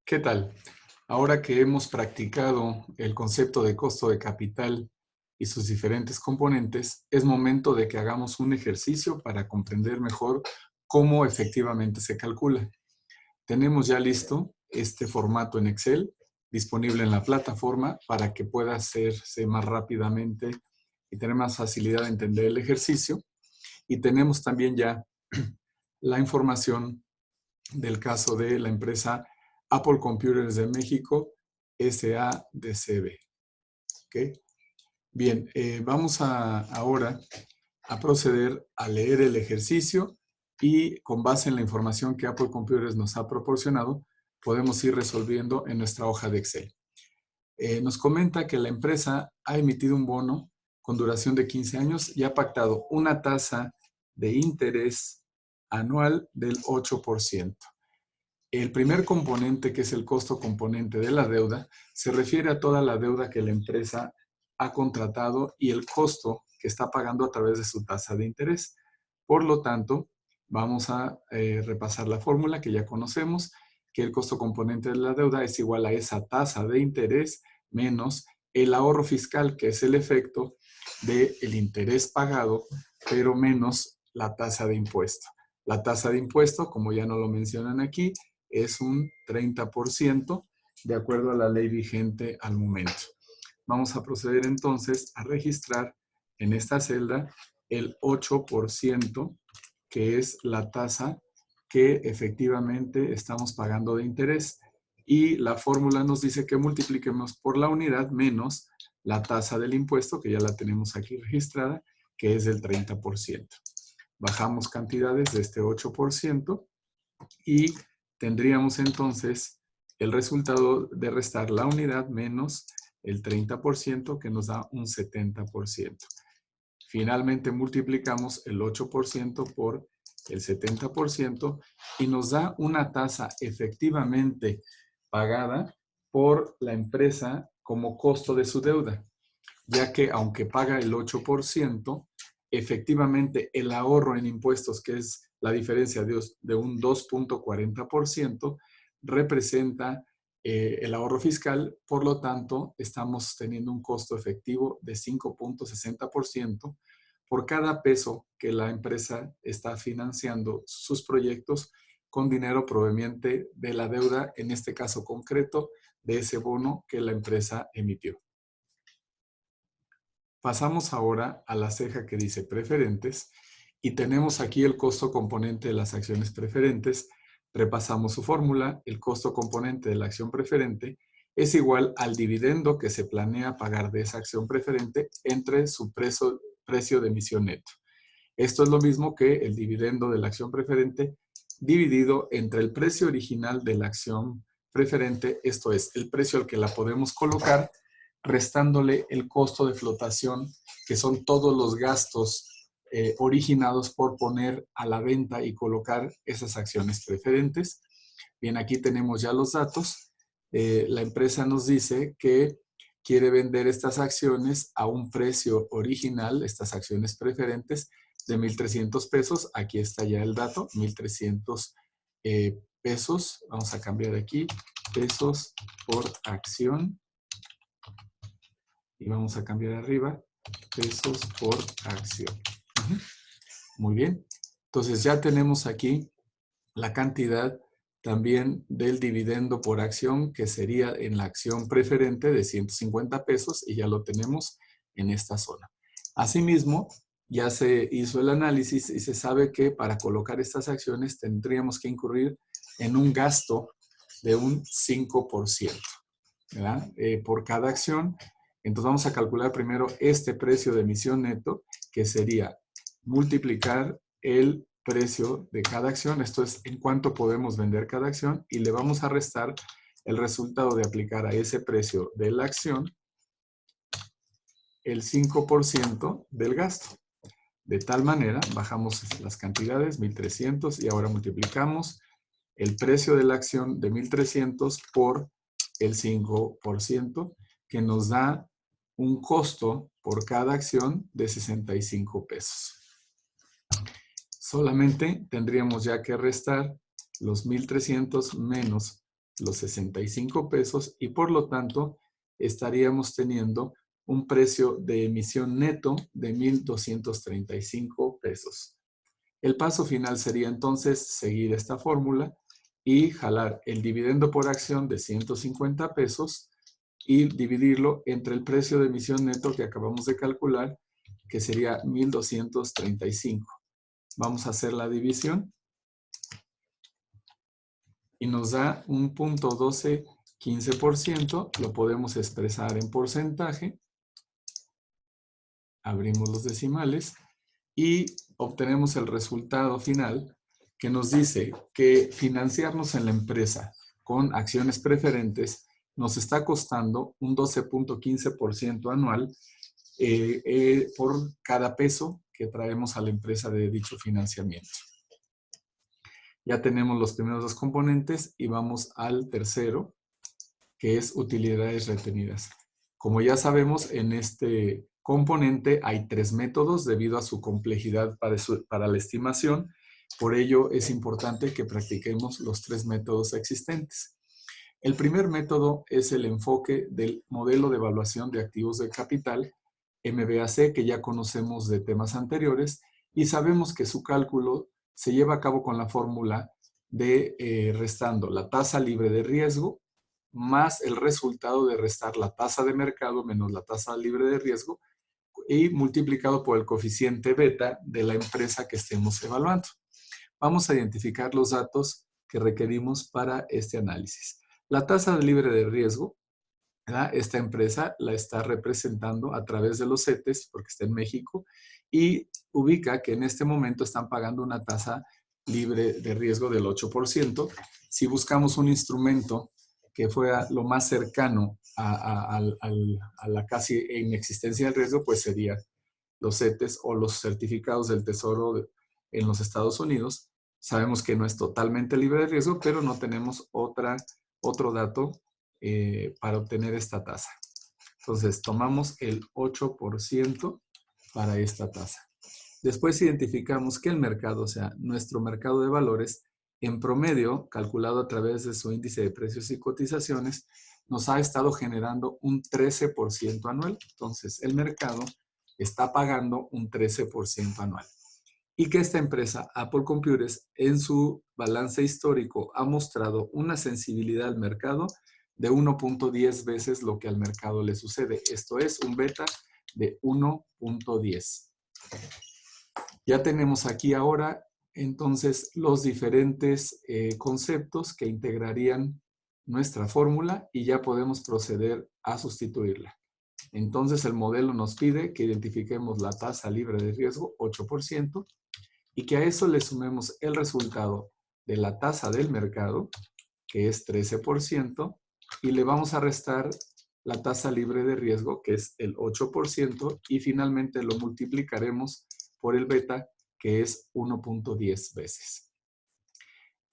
¿Qué tal? Ahora que hemos practicado el concepto de costo de capital y sus diferentes componentes, es momento de que hagamos un ejercicio para comprender mejor cómo efectivamente se calcula. Tenemos ya listo este formato en Excel disponible en la plataforma para que pueda hacerse más rápidamente y tener más facilidad de entender el ejercicio. Y tenemos también ya la información del caso de la empresa Apple Computers de México, S.A.D.C.B. ¿Okay? Bien, vamos ahora a proceder a leer el ejercicio y con base en la información que Apple Computers nos ha proporcionado, podemos ir resolviendo en nuestra hoja de Excel. Nos comenta que la empresa ha emitido un bono con duración de 15 años y ha pactado una tasa de interés anual del 8%. El primer componente, que es el costo componente de la deuda, se refiere a toda la deuda que la empresa ha contratado y el costo que está pagando a través de su tasa de interés. Por lo tanto, vamos a repasar la fórmula que ya conocemos, que el costo componente de la deuda es igual a esa tasa de interés menos el ahorro fiscal, que es el efecto del interés pagado, pero menos la tasa de impuesto. La tasa de impuesto, como ya no lo mencionan aquí, es un 30% de acuerdo a la ley vigente al momento. Vamos a proceder entonces a registrar en esta celda el 8%, que es la tasa que efectivamente estamos pagando de interés. Y la fórmula nos dice que multipliquemos por la unidad menos la tasa del impuesto, que ya la tenemos aquí registrada, que es del 30%. Bajamos cantidades de este 8% y tendríamos entonces el resultado de restar la unidad menos el 30%, que nos da un 70%. Finalmente multiplicamos el 8% por el 70% y nos da una tasa efectivamente pagada por la empresa como costo de su deuda, ya que aunque paga el 8%, efectivamente el ahorro en impuestos, que es la diferencia de un 2.40%, representa el ahorro fiscal. Por lo tanto, estamos teniendo un costo efectivo de 5.60% por cada peso que la empresa está financiando sus proyectos con dinero proveniente de la deuda, en este caso concreto, de ese bono que la empresa emitió. Pasamos ahora a la ceja que dice preferentes y tenemos aquí el costo componente de las acciones preferentes. Repasamos su fórmula. El costo componente de la acción preferente es igual al dividendo que se planea pagar de esa acción preferente entre su precio de emisión neto. Esto es lo mismo que el dividendo de la acción preferente dividido entre el precio original de la acción preferente, esto es, el precio al que la podemos colocar, restándole el costo de flotación, que son todos los gastos originados por poner a la venta y colocar esas acciones preferentes. Bien, aquí tenemos ya los datos. La empresa nos dice que quiere vender estas acciones a un precio original, estas acciones preferentes, de 1,300 pesos. Aquí está ya el dato, 1,300 pesos. Vamos a cambiar aquí, pesos por acción. Y vamos a cambiar arriba, pesos por acción. Muy bien. Entonces ya tenemos aquí la cantidad también del dividendo por acción, que sería en la acción preferente de 150 pesos, y ya lo tenemos en esta zona. Asimismo, ya se hizo el análisis y se sabe que para colocar estas acciones tendríamos que incurrir en un gasto de un 5%, ¿verdad? Por cada acción. Entonces vamos a calcular primero este precio de emisión neto, que sería multiplicar el precio de cada acción, esto es en cuánto podemos vender cada acción, y le vamos a restar el resultado de aplicar a ese precio de la acción el 5% del gasto. De tal manera, bajamos las cantidades, 1,300, y ahora multiplicamos el precio de la acción de 1,300 por el 5%, que nos da un costo por cada acción de 65 pesos. Solamente tendríamos ya que restar los 1,300 menos los 65 pesos y por lo tanto estaríamos teniendo un precio de emisión neto de 1,235 pesos. El paso final sería entonces seguir esta fórmula y jalar el dividendo por acción de 150 pesos y dividirlo entre el precio de emisión neto que acabamos de calcular, que sería 1,235. Vamos a hacer la división y nos da un 0,1215%. Lo podemos expresar en porcentaje. Abrimos los decimales y obtenemos el resultado final que nos dice que financiarnos en la empresa con acciones preferentes nos está costando un 12,15% anual por cada peso que traemos a la empresa de dicho financiamiento. Ya tenemos los primeros dos componentes y vamos al tercero, que es utilidades retenidas. Como ya sabemos, en este componente hay 3 métodos debido a su complejidad para la estimación. Por ello, es importante que practiquemos los 3 métodos existentes. El primer método es el enfoque del modelo de evaluación de activos de capital, MBAC, que ya conocemos de temas anteriores, y sabemos que su cálculo se lleva a cabo con la fórmula de restando la tasa libre de riesgo más el resultado de restar la tasa de mercado menos la tasa libre de riesgo y multiplicado por el coeficiente beta de la empresa que estemos evaluando. Vamos a identificar los datos que requerimos para este análisis. La tasa libre de riesgo, ¿verdad? Esta empresa la está representando a través de los CETES, porque está en México, y ubica que en este momento están pagando una tasa libre de riesgo del 8%. Si buscamos un instrumento que fuera lo más cercano a la casi inexistencia del riesgo, pues sería los CETES o los certificados del Tesoro en los Estados Unidos. Sabemos que no es totalmente libre de riesgo, pero no tenemos otro dato para obtener esta tasa. Entonces, tomamos el 8% para esta tasa. Después identificamos que el mercado, o sea, nuestro mercado de valores, en promedio, calculado a través de su índice de precios y cotizaciones, nos ha estado generando un 13% anual. Entonces, el mercado está pagando un 13% anual. Y que esta empresa, Apple Computers, en su balance histórico ha mostrado una sensibilidad al mercado de 1,10 veces lo que al mercado le sucede. Esto es un beta de 1,10. Ya tenemos aquí ahora entonces los diferentes conceptos que integrarían nuestra fórmula y ya podemos proceder a sustituirla. Entonces el modelo nos pide que identifiquemos la tasa libre de riesgo, 8%, y que a eso le sumemos el resultado de la tasa del mercado, que es 13%, y le vamos a restar la tasa libre de riesgo, que es el 8%, y finalmente lo multiplicaremos por el beta, que es 1,10 veces.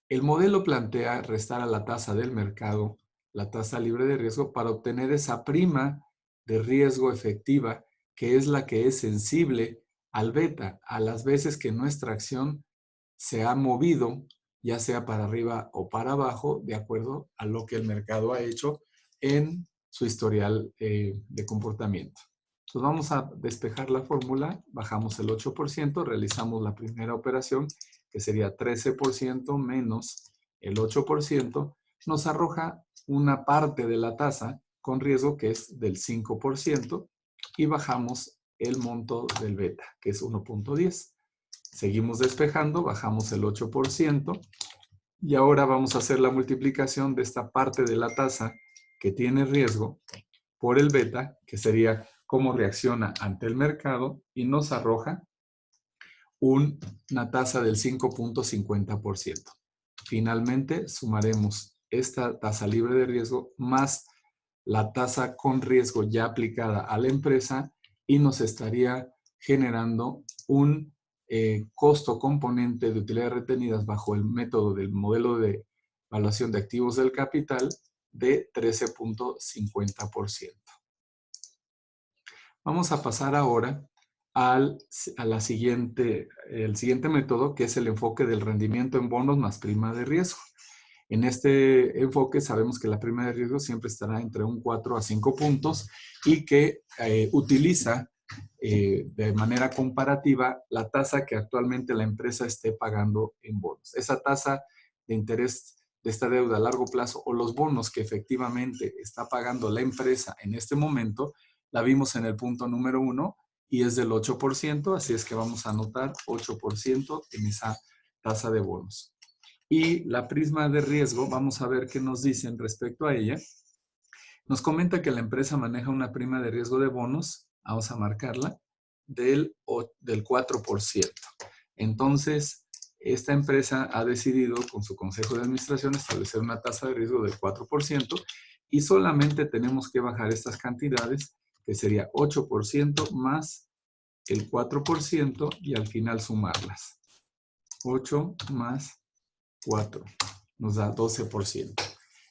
El modelo plantea restar a la tasa del mercado la tasa libre de riesgo para obtener esa prima de riesgo efectiva, que es la que es sensible al beta, a las veces que nuestra acción se ha movido, ya sea para arriba o para abajo, de acuerdo a lo que el mercado ha hecho en su historial de comportamiento. Entonces vamos a despejar la fórmula, bajamos el 8%, realizamos la primera operación, que sería 13% menos el 8%, nos arroja una parte de la tasa con riesgo que es del 5% y bajamos el monto del beta, que es 1,10. Seguimos despejando, bajamos el 8% y ahora vamos a hacer la multiplicación de esta parte de la tasa que tiene riesgo por el beta, que sería cómo reacciona ante el mercado, y nos arroja una tasa del 5,50%. Finalmente, sumaremos esta tasa libre de riesgo más la tasa con riesgo ya aplicada a la empresa y nos estaría generando un costo componente de utilidades retenidas bajo el método del modelo de evaluación de activos del capital de 13,50%. Vamos a pasar ahora el siguiente método, que es el enfoque del rendimiento en bonos más prima de riesgo. En este enfoque sabemos que la prima de riesgo siempre estará entre un 4 a 5 puntos y que utiliza de manera comparativa la tasa que actualmente la empresa esté pagando en bonos. Esa tasa de interés de esta deuda a largo plazo o los bonos que efectivamente está pagando la empresa en este momento, la vimos en el punto número 1 y es del 8%, así es que vamos a anotar 8% en esa tasa de bonos. Y la prima de riesgo, vamos a ver qué nos dicen respecto a ella. Nos comenta que la empresa maneja una prima de riesgo de bonos, vamos a marcarla, del 4%. Entonces, esta empresa ha decidido con su consejo de administración establecer una tasa de riesgo del 4% y solamente tenemos que bajar estas cantidades, que sería 8% más el 4% y al final sumarlas. 8 más 4 nos da 12%.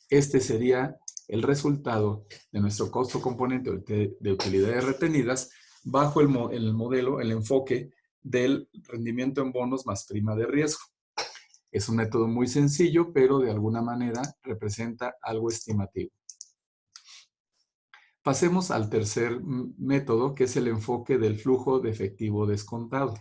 Este sería el resultado de nuestro costo componente de utilidades retenidas bajo el modelo, el enfoque del rendimiento en bonos más prima de riesgo. Es un método muy sencillo, pero de alguna manera representa algo estimativo. Pasemos al tercer método, que es el enfoque del flujo de efectivo descontado.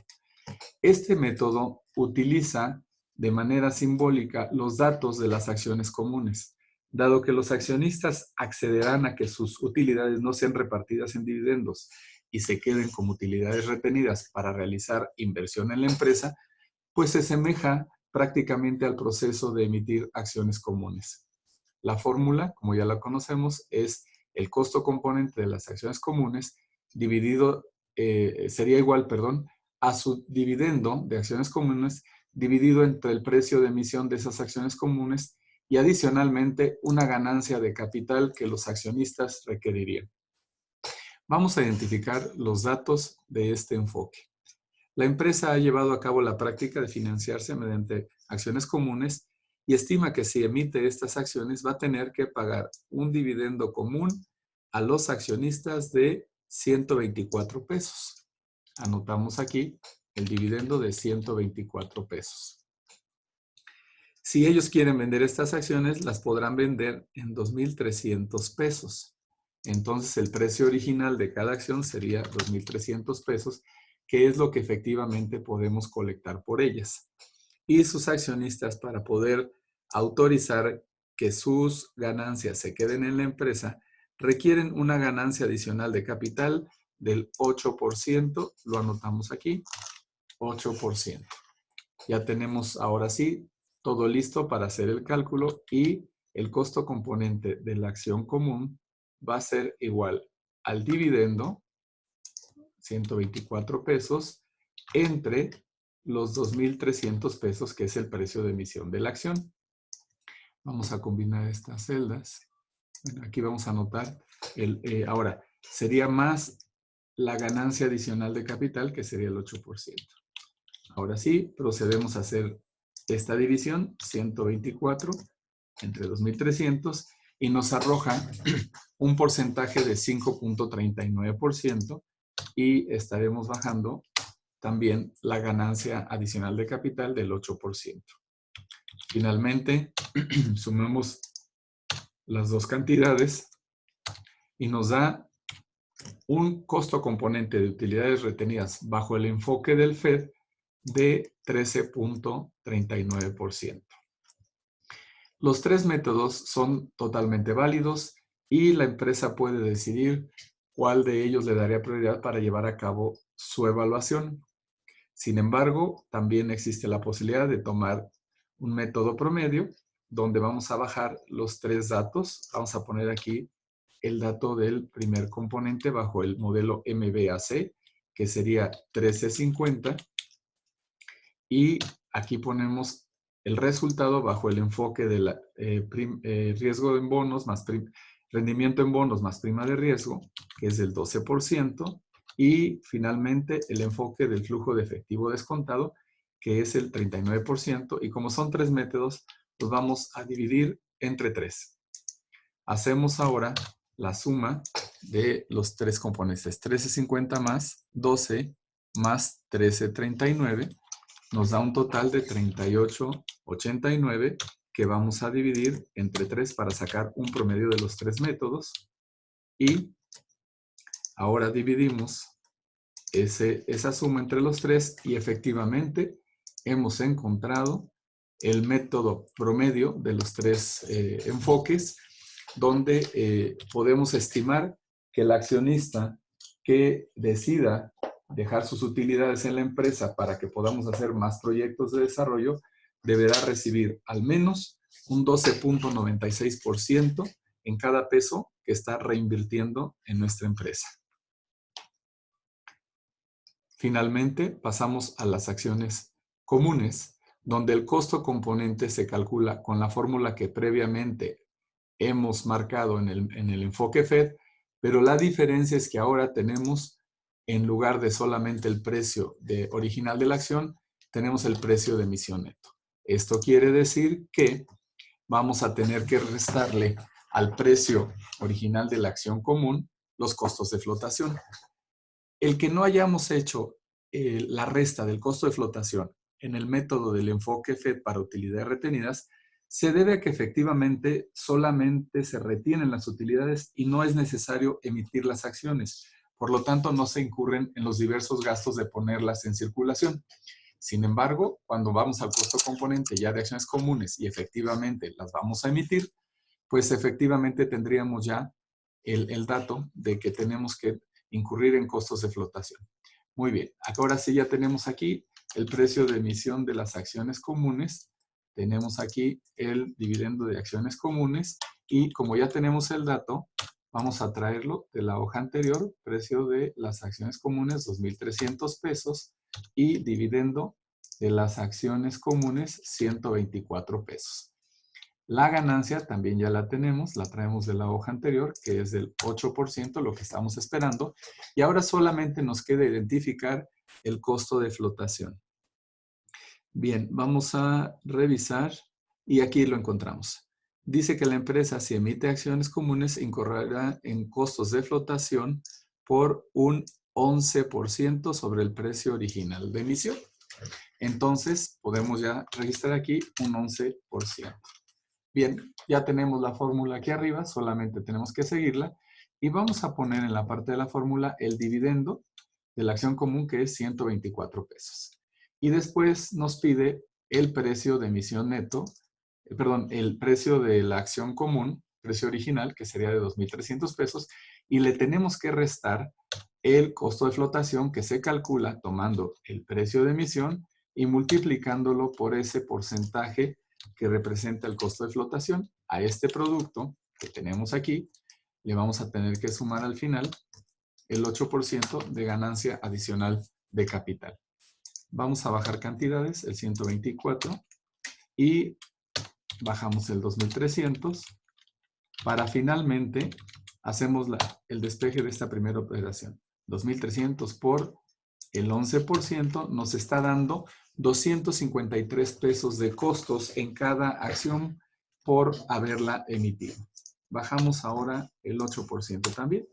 Este método utiliza de manera simbólica los datos de las acciones comunes. Dado que los accionistas accederán a que sus utilidades no sean repartidas en dividendos y se queden como utilidades retenidas para realizar inversión en la empresa, pues se asemeja prácticamente al proceso de emitir acciones comunes. La fórmula, como ya la conocemos, es el costo componente de las acciones comunes dividido, sería igual, a su dividendo de acciones comunes dividido entre el precio de emisión de esas acciones comunes y adicionalmente una ganancia de capital que los accionistas requerirían. Vamos a identificar los datos de este enfoque. La empresa ha llevado a cabo la práctica de financiarse mediante acciones comunes y estima que si emite estas acciones va a tener que pagar un dividendo común a los accionistas de 124 pesos. Anotamos aquí el dividendo de 124 pesos. Si ellos quieren vender estas acciones, las podrán vender en 2,300 pesos. Entonces, el precio original de cada acción sería 2,300 pesos, que es lo que efectivamente podemos colectar por ellas. Y sus accionistas, para poder autorizar que sus ganancias se queden en la empresa, requieren una ganancia adicional de capital del 8%. Lo anotamos aquí, 8%. Ya tenemos ahora sí todo listo para hacer el cálculo y el costo componente de la acción común va a ser igual al dividendo, 124 pesos, entre los 2,300 pesos, que es el precio de emisión de la acción. Vamos a combinar estas celdas. Bueno, aquí vamos a anotar, ahora, sería más la ganancia adicional de capital, que sería el 8%. Ahora sí, procedemos a hacer esta división, 124 entre 2,300, y nos arroja un porcentaje de 5,39% y estaremos bajando también la ganancia adicional de capital del 8%. Finalmente, sumamos las dos cantidades y nos da un costo componente de utilidades retenidas bajo el enfoque del FED de 13,39%. Los tres métodos son totalmente válidos y la empresa puede decidir cuál de ellos le daría prioridad para llevar a cabo su evaluación. Sin embargo, también existe la posibilidad de tomar un método promedio donde vamos a bajar los tres datos. Vamos a poner aquí el dato del primer componente bajo el modelo MBAC, que sería 1350. Y aquí ponemos el resultado bajo el enfoque de riesgo en bonos más rendimiento en bonos más prima de riesgo, que es del 12%. Y finalmente el enfoque del flujo de efectivo descontado, que es el 39%. Y como son tres métodos, los vamos a dividir entre tres. Hacemos ahora la suma de los tres componentes. 1350 más 12 más 1339 nos da un total de 38,89 que vamos a dividir entre 3 para sacar un promedio de los 3 métodos. Y ahora dividimos esa suma entre los 3 y efectivamente hemos encontrado el método promedio de los 3 enfoques, donde podemos estimar que el accionista que decida dejar sus utilidades en la empresa para que podamos hacer más proyectos de desarrollo, deberá recibir al menos un 12.96% en cada peso que está reinvirtiendo en nuestra empresa. Finalmente, pasamos a las acciones comunes, donde el costo componente se calcula con la fórmula que previamente hemos marcado en el enfoque FED, pero la diferencia es que ahora tenemos, en lugar de solamente el precio original de la acción, tenemos el precio de emisión neto. Esto quiere decir que vamos a tener que restarle al precio original de la acción común los costos de flotación. El que no hayamos hecho la resta del costo de flotación en el método del enfoque FED para utilidades retenidas se debe a que efectivamente solamente se retienen las utilidades y no es necesario emitir las acciones. Por lo tanto, no se incurren en los diversos gastos de ponerlas en circulación. Sin embargo, cuando vamos al costo componente ya de acciones comunes y efectivamente las vamos a emitir, pues efectivamente tendríamos ya el dato de que tenemos que incurrir en costos de flotación. Muy bien, ahora sí ya tenemos aquí el precio de emisión de las acciones comunes. Tenemos aquí el dividendo de acciones comunes y como ya tenemos el dato, vamos a traerlo de la hoja anterior, precio de las acciones comunes, 2,300 pesos y dividendo de las acciones comunes, 124 pesos. La ganancia también ya la tenemos, la traemos de la hoja anterior, que es del 8%, lo que estamos esperando. Y ahora solamente nos queda identificar el costo de flotación. Bien, vamos a revisar y aquí lo encontramos. Dice que la empresa, si emite acciones comunes, incurrirá en costos de flotación por un 11% sobre el precio original de emisión. Entonces, podemos ya registrar aquí un 11%. Bien, ya tenemos la fórmula aquí arriba, solamente tenemos que seguirla y vamos a poner en la parte de la fórmula el dividendo de la acción común que es 124 pesos. Y después nos pide el precio de emisión neto, el precio de la acción común, precio original, que sería de 2,300 pesos, y le tenemos que restar el costo de flotación que se calcula tomando el precio de emisión y multiplicándolo por ese porcentaje que representa el costo de flotación. A este producto que tenemos aquí, le vamos a tener que sumar al final el 8% de ganancia adicional de capital. Vamos a bajar cantidades, el 124, y bajamos el 2,300 para finalmente hacemos el despeje de esta primera operación. 2,300 por el 11% nos está dando 253 pesos de costos en cada acción por haberla emitido. Bajamos ahora el 8% también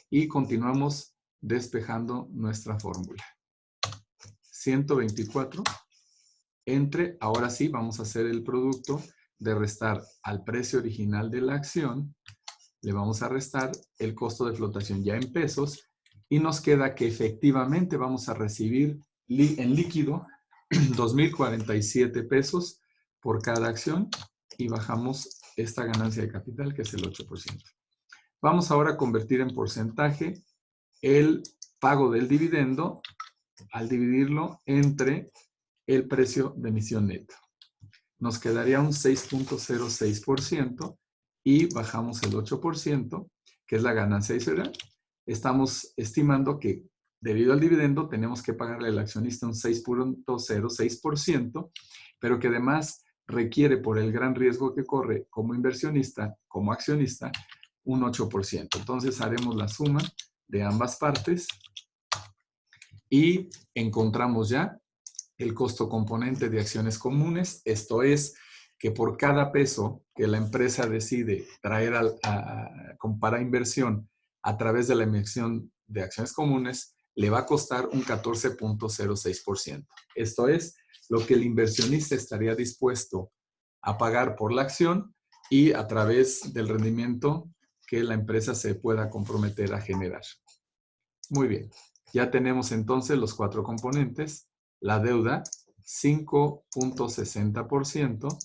y continuamos despejando nuestra fórmula. 124 entre, ahora sí vamos a hacer el producto de restar al precio original de la acción, le vamos a restar el costo de flotación ya en pesos y nos queda que efectivamente vamos a recibir en líquido 2,047 pesos por cada acción y bajamos esta ganancia de capital que es el 8%. Vamos ahora a convertir en porcentaje el pago del dividendo al dividirlo entre el precio de emisión neta. Nos quedaría un 6.06% y bajamos el 8%, que es la ganancia adicional. Estamos estimando que debido al dividendo tenemos que pagarle al accionista un 6.06%, pero que además requiere por el gran riesgo que corre como inversionista, como accionista, un 8%. Entonces haremos la suma de ambas partes y encontramos ya el costo componente de acciones comunes. Esto es que por cada peso que la empresa decide traer para inversión a través de la emisión de acciones comunes, le va a costar un 14.06%. Esto es lo que el inversionista estaría dispuesto a pagar por la acción y a través del rendimiento que la empresa se pueda comprometer a generar. Muy bien, ya tenemos entonces los 4 componentes. La deuda, 5.60%,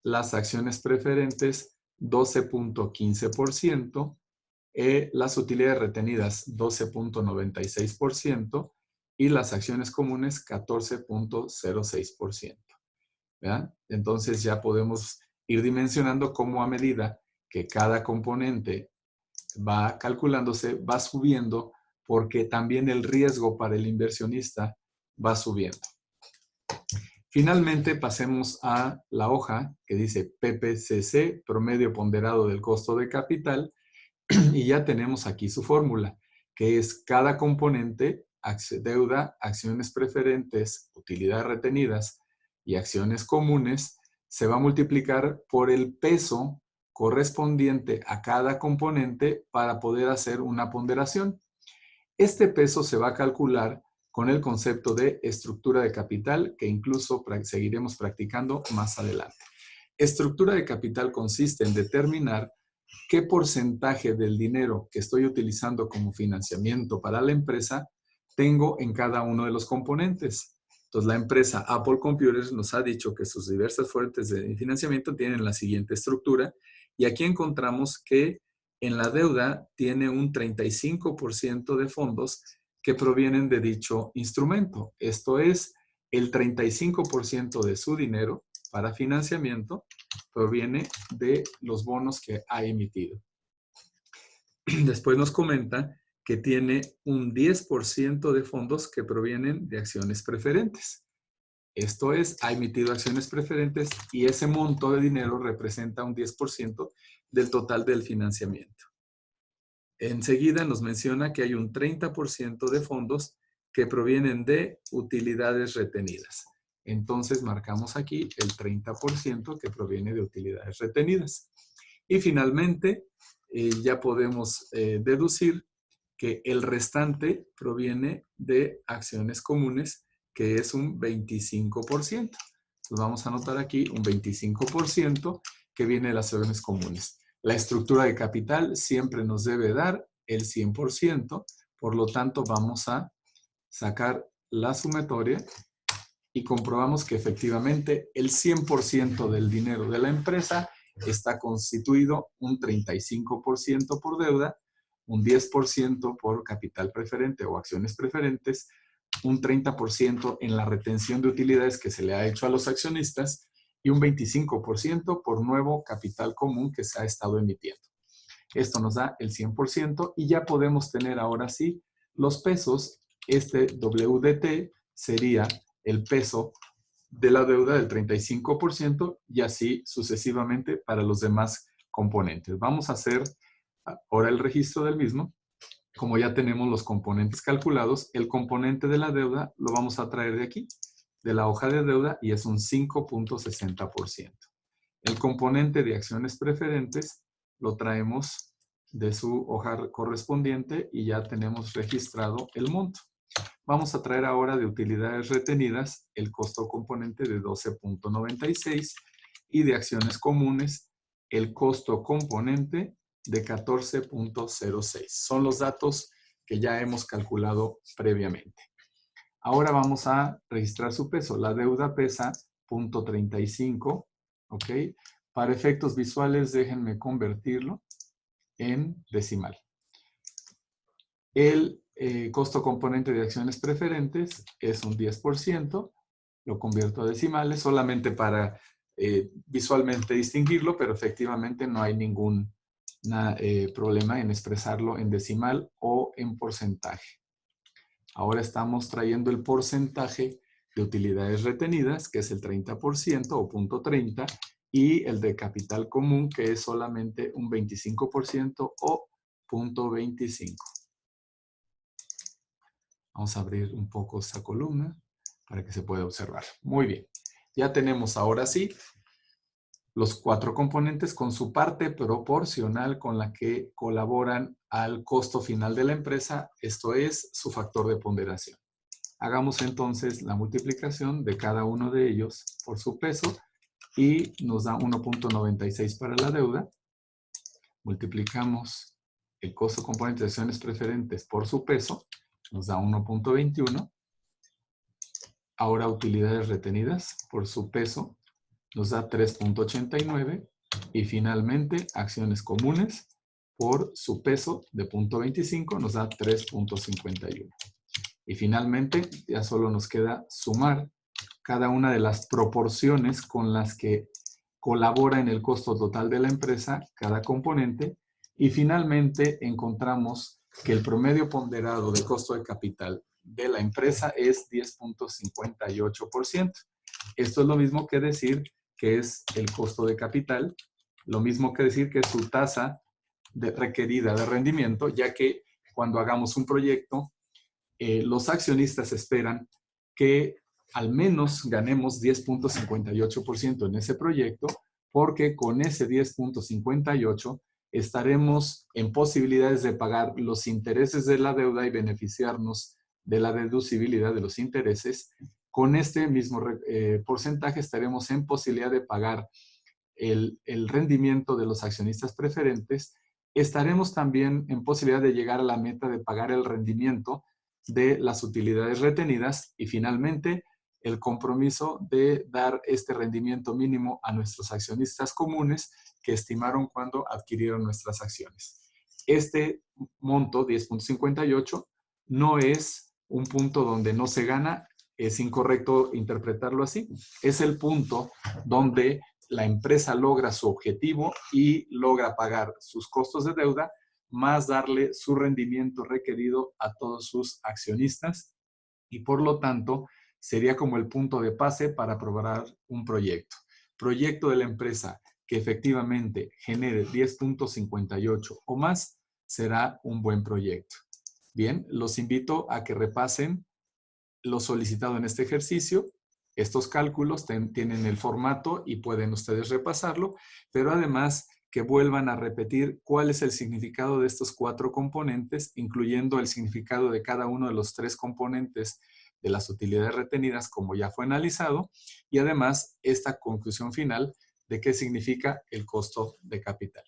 las acciones preferentes, 12.15%, las utilidades retenidas, 12.96%, y las acciones comunes, 14.06%. ¿Verdad? Entonces ya podemos ir dimensionando cómo a medida que cada componente va calculándose, va subiendo, porque también el riesgo para el inversionista va subiendo. Finalmente, pasemos a la hoja que dice PPCC, promedio ponderado del costo de capital, y ya tenemos aquí su fórmula, que es cada componente, deuda, acciones preferentes, utilidades retenidas y acciones comunes, se va a multiplicar por el peso correspondiente a cada componente para poder hacer una ponderación. Este peso se va a calcular con el concepto de estructura de capital, que incluso seguiremos practicando más adelante. Estructura de capital consiste en determinar qué porcentaje del dinero que estoy utilizando como financiamiento para la empresa tengo en cada uno de los componentes. Entonces, la empresa Apple Computers nos ha dicho que sus diversas fuentes de financiamiento tienen la siguiente estructura, y aquí encontramos que en la deuda tiene un 35% de fondos que provienen de dicho instrumento. Esto es, el 35% de su dinero para financiamiento proviene de los bonos que ha emitido. Después nos comenta que tiene un 10% de fondos que provienen de acciones preferentes. Esto es, ha emitido acciones preferentes y ese monto de dinero representa un 10% del total del financiamiento. Enseguida nos menciona que hay un 30% de fondos que provienen de utilidades retenidas. Entonces marcamos aquí el 30% que proviene de utilidades retenidas. Y finalmente, ya podemos deducir que el restante proviene de acciones comunes, que es un 25%. Entonces vamos a anotar aquí un 25% que viene de las acciones comunes. La estructura de capital siempre nos debe dar el 100%, por lo tanto vamos a sacar la sumatoria y comprobamos que efectivamente el 100% del dinero de la empresa está constituido un 35% por deuda, un 10% por capital preferente o acciones preferentes, un 30% en la retención de utilidades que se le ha hecho a los accionistas y un 25% por nuevo capital común que se ha estado emitiendo. Esto nos da el 100% y ya podemos tener ahora sí los pesos. Este WDT sería el peso de la deuda del 35% y así sucesivamente para los demás componentes. Vamos a hacer ahora el registro del mismo. Como ya tenemos los componentes calculados, el componente de la deuda lo vamos a traer de aquí, de la hoja de deuda, y es un 5.60%. El componente de acciones preferentes lo traemos de su hoja correspondiente y ya tenemos registrado el monto. Vamos a traer ahora de utilidades retenidas el costo componente de 12.96 y de acciones comunes el costo componente de 14.06. Son los datos que ya hemos calculado previamente. Ahora vamos a registrar su peso. La deuda pesa 0.35, ¿ok? Para efectos visuales, déjenme convertirlo en decimal. El costo componente de acciones preferentes es un 10%. Lo convierto a decimales solamente para visualmente distinguirlo, pero efectivamente no hay ningún problema en expresarlo en decimal o en porcentaje. Ahora estamos trayendo el porcentaje de utilidades retenidas, que es el 30% o 0.30, y el de capital común, que es solamente un 25% o 0.25. Vamos a abrir un poco esta columna para que se pueda observar. Muy bien. Ya tenemos ahora sí los 4 componentes con su parte proporcional con la que colaboran al costo final de la empresa, esto es su factor de ponderación. Hagamos entonces la multiplicación de cada uno de ellos por su peso y nos da 1.96 para la deuda. Multiplicamos el costo componente de acciones preferentes por su peso, nos da 1.21. Ahora utilidades retenidas por su peso nos da 3.89 y finalmente acciones comunes por su peso de 0.25 nos da 3.51. Y finalmente ya solo nos queda sumar cada una de las proporciones con las que colabora en el costo total de la empresa cada componente y finalmente encontramos que el promedio ponderado de costo de capital de la empresa es 10.58%. Esto es lo mismo que decir que es el costo de capital, lo mismo que decir que es su tasa requerida de rendimiento, ya que cuando hagamos un proyecto, los accionistas esperan que al menos ganemos 10.58% en ese proyecto, porque con ese 10.58 estaremos en posibilidades de pagar los intereses de la deuda y beneficiarnos de la deducibilidad de los intereses. Con este mismo porcentaje estaremos en posibilidad de pagar el rendimiento de los accionistas preferentes. Estaremos también en posibilidad de llegar a la meta de pagar el rendimiento de las utilidades retenidas y finalmente el compromiso de dar este rendimiento mínimo a nuestros accionistas comunes que estimaron cuando adquirieron nuestras acciones. Este monto, 10.58, no es un punto donde no se gana, es incorrecto interpretarlo así. Es el punto donde la empresa logra su objetivo y logra pagar sus costos de deuda, más darle su rendimiento requerido a todos sus accionistas y por lo tanto sería como el punto de pase para aprobar un proyecto. Proyecto de la empresa que efectivamente genere 10.58 o más será un buen proyecto. Bien, los invito a que repasen lo solicitado en este ejercicio. Estos cálculos tienen el formato y pueden ustedes repasarlo, pero además que vuelvan a repetir cuál es el significado de estos 4 componentes, incluyendo el significado de cada uno de los 3 componentes de las utilidades retenidas, como ya fue analizado, y además esta conclusión final de qué significa el costo de capital.